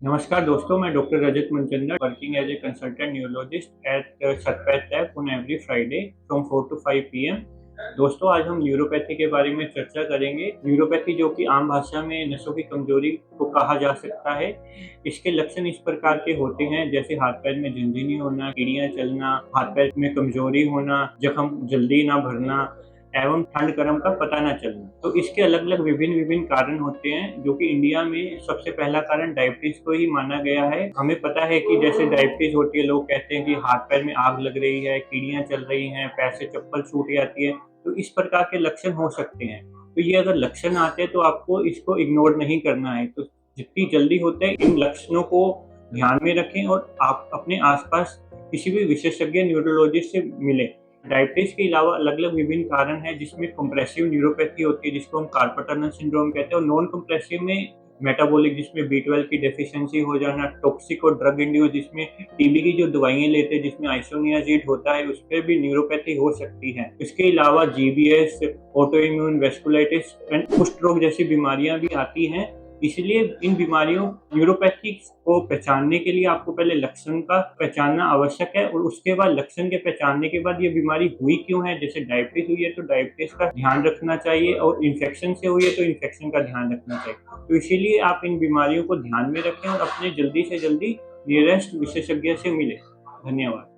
नमस्कार दोस्तों, मैं doctor Rajat Manchanda working as a consultant neurologist at Satpath lab on every Friday from 4 to 5 PM. दोस्तों, आज हम न्यूरोपैथी के बारे में चर्चा करेंगे। न्यूरोपैथी जो कि आम भाषा में नसों की कमजोरी को कहा जा सकता है। इसके लक्षण इस प्रकार के होते हैं, जैसे हाथ पैर में झनझनी होना, एड़ियां चलना, हाथ पैर में कमजोरी होना, जख्म जल्दी ना भरना एवं ठंड गर्म का पता न चलना। तो इसके अलग-अलग विभिन्न कारण होते हैं, जो कि इंडिया में सबसे पहला कारण डायबिटीज को ही माना गया है। हमें पता है कि जैसे डायबिटीज होती है, लोग कहते हैं कि हाथ पैर में आग लग रही है, कीड़ियाँ चल रही हैं, पैर से चप्पल छूट जाती है, तो इस प्रकार के लक्षण हो सकते हैं। तो ये अगर लक्षण आते हैं तो आपको इसको इग्नोर नहीं करना है। तो जितनी जल्दी होता है इन लक्षणों को ध्यान में रखें और आप अपने आस-पास किसी भी विशेषज्ञ न्यूरोलॉजिस्ट से मिलें। डायबिटीज के अलावा अलग-अलग विभिन्न कारण हैं, जिसमें कंप्रेसिव न्यूरोपैथी होती है, जिसको हम कार्पल टनल सिंड्रोम कहते हैं, और नॉन कंप्रेसिव में मेटाबॉलिक, जिसमें B12 की डेफिशिएंसी हो जाना, टॉक्सिक और ड्रग इंड्यूस, जिसमें टीबी की जो दवाइयाँ लेते हैं जिसमें आइसोनियाज़िड होता है, उस पे भी न्यूरोपैथी हो सकती है। इसके अलावा GBS, auto immune vasculitis and कुष्ठ रोग जैसी बीमारियां भी आती हैं। इसलिए इन बीमारियों न्यूरोपैथी को पहचानने के लिए आपको पहले लक्षण का पहचानना आवश्यक है, और उसके बाद लक्षण के पहचानने के बाद ये बीमारी हुई क्यों है, जैसे डायबिटीज हुई है तो डायबिटीज का ध्यान रखना चाहिए, और इन्फेक्शन से हुई है तो इन्फेक्शन का ध्यान रखना चाहिए। तो इसीलिए आप इन बीमारियों को ध्यान में रखें और अपने जल्दी से जल्दी नियरेस्ट विशेषज्ञ से मिलें। धन्यवाद।